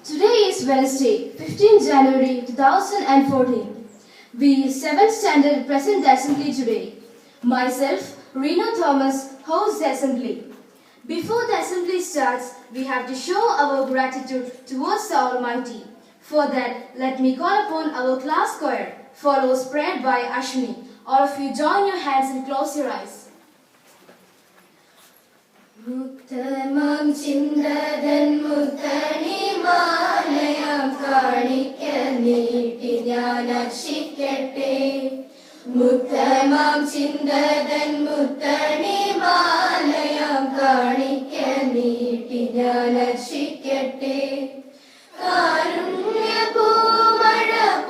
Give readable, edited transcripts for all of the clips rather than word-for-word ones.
Today is Wednesday, 15 January 2014. We 7th standard present the assembly today. Myself, Reno Thomas, hosts the assembly. Before the assembly starts, we have to show our gratitude towards the Almighty. For that, let me call upon our class choir, follows prayer by Ashwini. All of you join your hands and close your eyes. മുത്തമം ചിന്തതൻ മുത്തണിമാലയം കാണിക്ക നീട്ടി ഞാൻ അർച്ചിക്കട്ടെ. മുത്തമം ചിന്തതൻ മുത്തണിമാലയം കാണിക്ക നീട്ടി ഞാൻ അർച്ചിക്കട്ടെ. കാരുണ്യപൂമഴ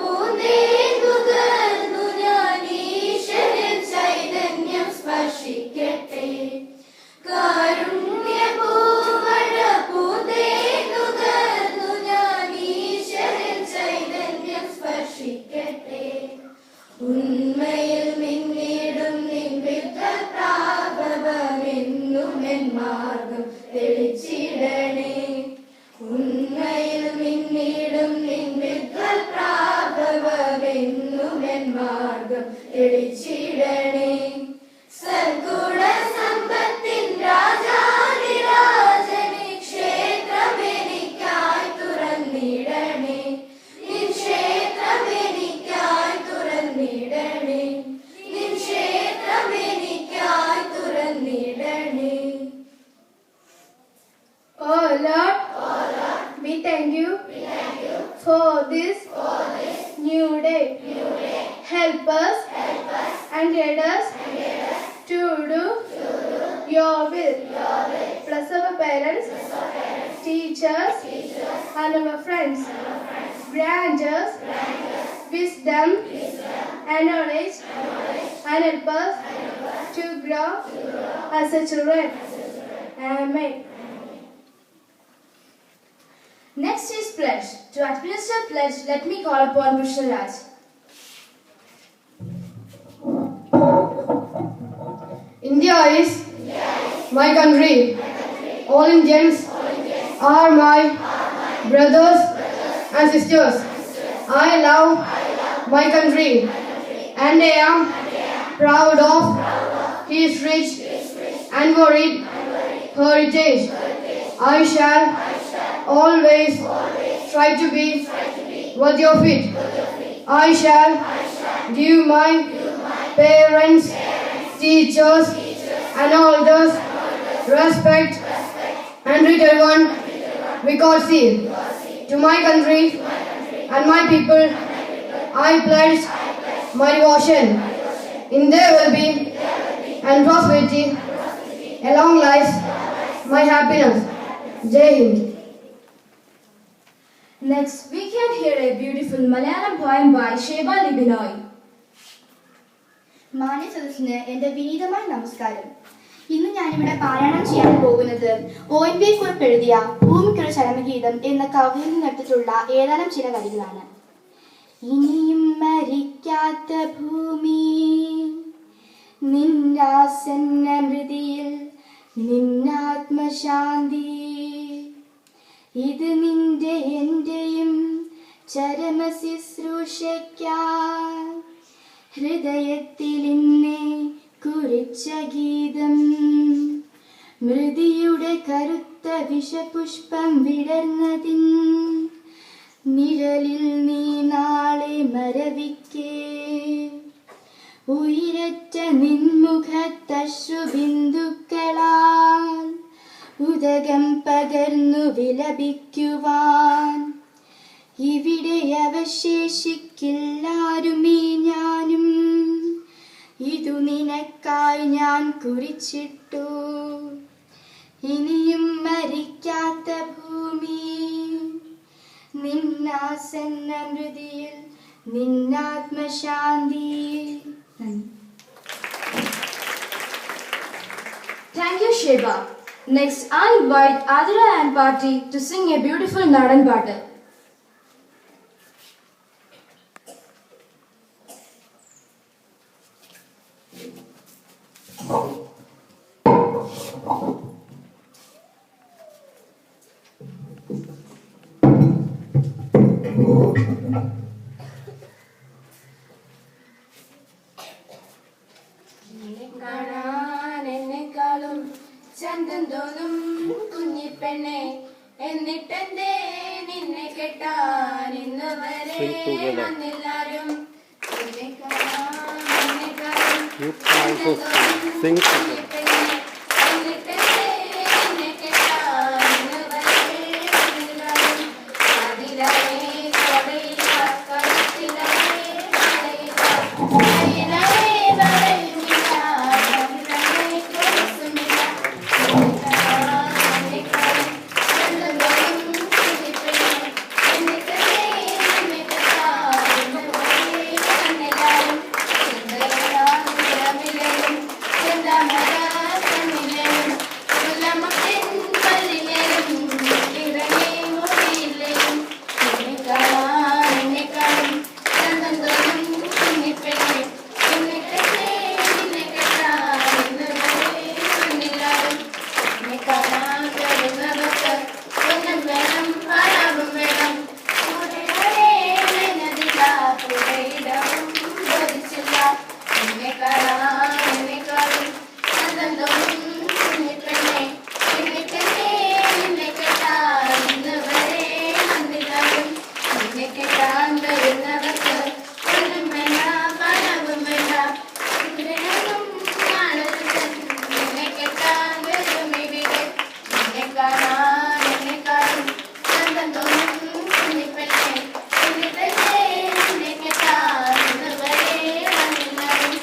പൂന്തേകുകർന്നു ഞാൻ ഈശ്വരൻ ചൈതന്യം സ്പർശിക്കട്ടെ. കാരുണ്യപൂമഴ പൂന്തേകുകർന്നു ഞാൻ ഈശ്വരൻ ചൈതന്യം സ്പർശിക്കട്ടെ. ഉണ്മയിൽ മിന്നിടും നിൻവിധ പ്രാഭവമെന്നും എൻ മാർഗം തെളിച്ചിടണേ. ഉണ്മയിൽ മിന്നിടും നിൻവിധ പ്രാഭവമെന്നും എൻ മാർഗം തെളിച്ചിടണേ. സദ്ഗുണ സമ്പത്തിൻ രാജാധിരാജനെ ക്ഷേത്രമെനിക്കായി തുറന്നിടണേ. നിൻ ക്ഷേത്രമെനിക്കായി തുറന്നിടണേ. നിൻ ക്ഷേത്രമെനിക്കായി തുറന്നിടണേ. Oh Lord, we thank you for this new day. Help us and guide us to do your will. Bless our parents, teachers, and our friends. Grant us wisdom and knowledge, and help us to grow as a children. Amen. Next is pledge. To administer pledge, let me call upon Krishna Raj. India is my country. All Indians are my brothers and sisters. I love my country and I am proud of his rich and varied heritage. I shall always try to be worthy of it. I shall give my parents, teachers, and elders respect and treat everyone with courtesy. To my country and my people, I pledge my devotion. In there will be and prosperity, a long life, my happiness. Jai Hind. Next, we can hear a beautiful Malayalam poem by Sheba Libinoy. മാന്യ സദസ്സിന് എൻ്റെ വിനീതമായ നമസ്കാരം. ഇന്ന് ഞാനിവിടെ പാരായണം ചെയ്യാൻ പോകുന്നത് ONV കുറിപ്പ് എഴുതിയ ഭൂമിക്കൊരു ചരമഗീതം എന്ന കവിതയിൽ നിന്നെടുത്തിട്ടുള്ള ഏതാനും ചില വരികളാണ്. ഇനിയും മരിക്കാത്ത ഭൂമി നിന്നാസന്ന മൃതിയിൽ നിന്നാത്മശാന്തി, ഇത് നിന്റെ എന്റെയും ചരമ ശുശ്രൂഷയ്ക്കായി ഹൃദയത്തിൽ ഇന്നേ കുറിച്ച ഗീതം. മൃതിയുടെ കറുത്ത വിഷപുഷ്പം വിടർന്നതിൻ നിഴലിൽ നീ നാളെ മരവിക്കേ. ഉയരറ്റ നിൻമുഖത്തശ്രുബിന്ദുക്കളാൽ ഉദകം പകർന്നു വിലപിക്കുവാൻ ഇവിടെ അവശേഷിക്കില്ലാരുമേ ഞാനും. ഇതു നിനക്കായി ഞാൻ കുറിച്ചിട്ടു. ഇനിയും മരിക്കാത്ത ഭൂമി നിന്നാസന്ന മൃതിയിൽ നിന്നാത്മശാന്തി. Thank you, Sheba. Next, I invite Adira and Party to sing a beautiful Nadan Paattu. കാണാനെന്നെക്കാളും ചന്തം തോന്നും കുഞ്ഞിപ്പെണ്ണെ, എന്നിട്ടെന്തേ നിന്നെ കെട്ടാൻ ഇന്ന് വരെ വന്നില്ലാരും. നിന്നെ കാണാനെന്നെക്കാളും ചന്തം തോന്നും കുഞ്ഞിപ്പെണ്ണെ, എന്നിട്ടെന്തേ നിന്നെ കെട്ടാൻ ഇന്ന് വരെ വന്നില്ലാരും. അതിലായി കടയില കടത്തിലായി കടയില കടയിലായി കടയുമില്ല കടയിലായി കൊടുസുമില്ല. എന്നെക്കാളും ചന്തം തോന്നും കുഞ്ഞിപ്പെണ്ണെ, എന്നിട്ടെന്തേ നിന്നെ കെട്ടാൻ ഇന്ന് വരെ വന്നില്ലാരും. ചിന്തകളാൽ നിറമിലയും ചെന്താമര കണ്ണിലെയും മുല്ലമുട്ടിൻ പല്ലിലെയും ഇറങ്ങി മുടിയിലെയും. എന്നെക്കാളും ചന്തം തോന്നും കുഞ്ഞിപ്പെണ്ണെ, എന്നിട്ടെന്തേ നിന്നെ കെട്ടാൻ ഇന്ന് വരെ വന്നില്ലാരും. എന്നെ കാണാൻ വരുന്നവർക്ക് പൊന്നും വേണം പണവും വേണം. കൂടെയേ നദില കൂടെയിടവും ബോധിച്ചില്ല. എന്നെക്കാളും ചന്തം തോന്നും കുഞ്ഞിപ്പെണ്ണെ, എന്നിട്ടെന്തേ നിന്നെ കെട്ടാൻ ഇന്ന് വരെ വന്നില്ലാരും. നിന്നെ കെട്ടാൻ വരുന്നവർക്ക് പൊന്നും വേണ്ട പണവും വേണ്ട. ഇവിടെയൊന്നും കാണരുത് നിന്നെ കെട്ടാൻ വരും ഇവിടെ. എന്നെക്കാളും ചന്തം തോന്നും കുഞ്ഞിപ്പെണ്ണെ, എന്നിട്ടെന്തേ നിന്നെ കെട്ടാൻ ഇന്ന് വരെ വന്നില്ലാരും.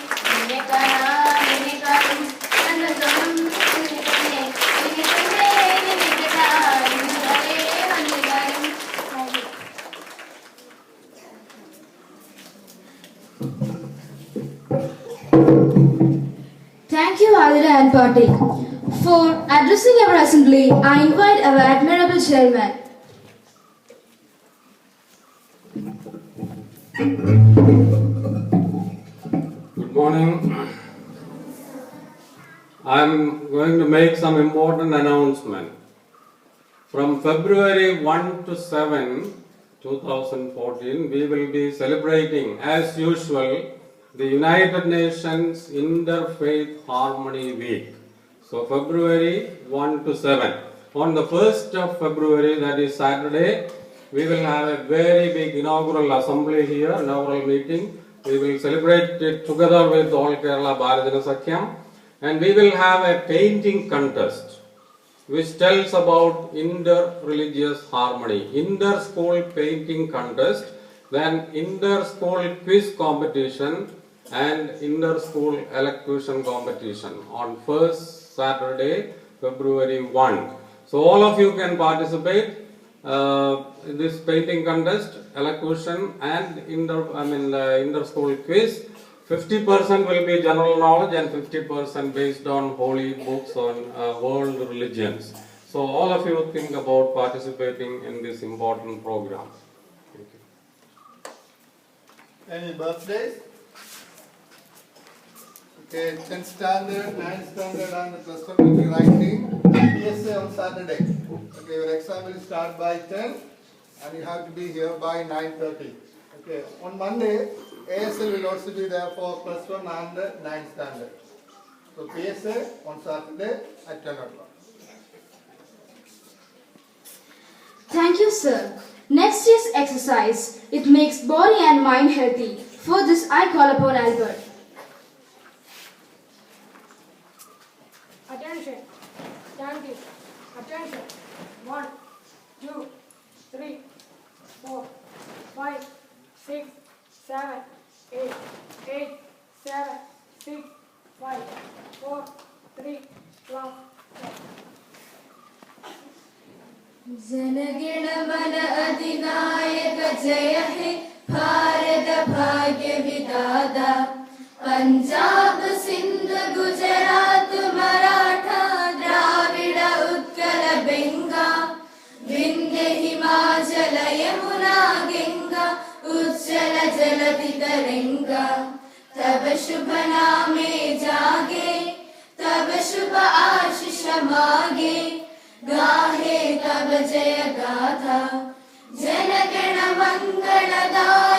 എന്നെക്കാളും ചന്തം തോന്നും കുഞ്ഞിപ്പെണ്ണെ, എന്നിട്ടെന്തേ നിന്നെ കെട്ടാൻ ഇന്ന് വരെ വന്നില്ലാരും. Thank you, Adira and Patik. For addressing our assembly, I invite our admirable chairman. Good morning. I'm going to make some important announcement. From February 1 to 7, 2014, we will be celebrating, as usual, the United Nations Interfaith Harmony Week. So February 1 to 7. On the 1st of February, that is Saturday, we will have a very big inaugural assembly here, inaugural meeting. We will celebrate it together with All Kerala Bharajana Sakyam, and we will have a painting contest which tells about inter-religious harmony, inter-school painting contest, then inter-school quiz competition and inter-school elocution competition on first Saturday, February 1. So all of you can participate in this painting contest, elocution and inter-school quiz. 50% will be general knowledge and 50% based on holy books on world religions. So all of you think about participating in this important program. Thank you. Any birthdays? Okay, 10th standard, 9th standard and plus 1 will be writing PSA on Saturday. Okay, your exam will start by 10 and you have to be here by 9:30. Okay, on Monday, ASL will also be there for plus 1 and 9th standard. So PSA on Saturday at 10 o'clock. Thank you, sir. Next is exercise. It makes body and mind healthy. For this, I call upon Albert. Attention, standing, attention, 1, 2, 3, 4, 5, 6, 7, 8, 8, 7, 6, 5, 4, 3, 12, जनगण मन अधिनायक जय हे भारत भाग्य विधाता पंजाब सिंध गुजरात मराठा द्राविड उत्कल बंगा विंध्य हिमाचल यमुना गंगा उज्जल जलधि तरंगा तब शुभ नामे जागे तब शुभ आशीष मागे गाहे तब जय गाथा जनगण मंगल മംഗളദായക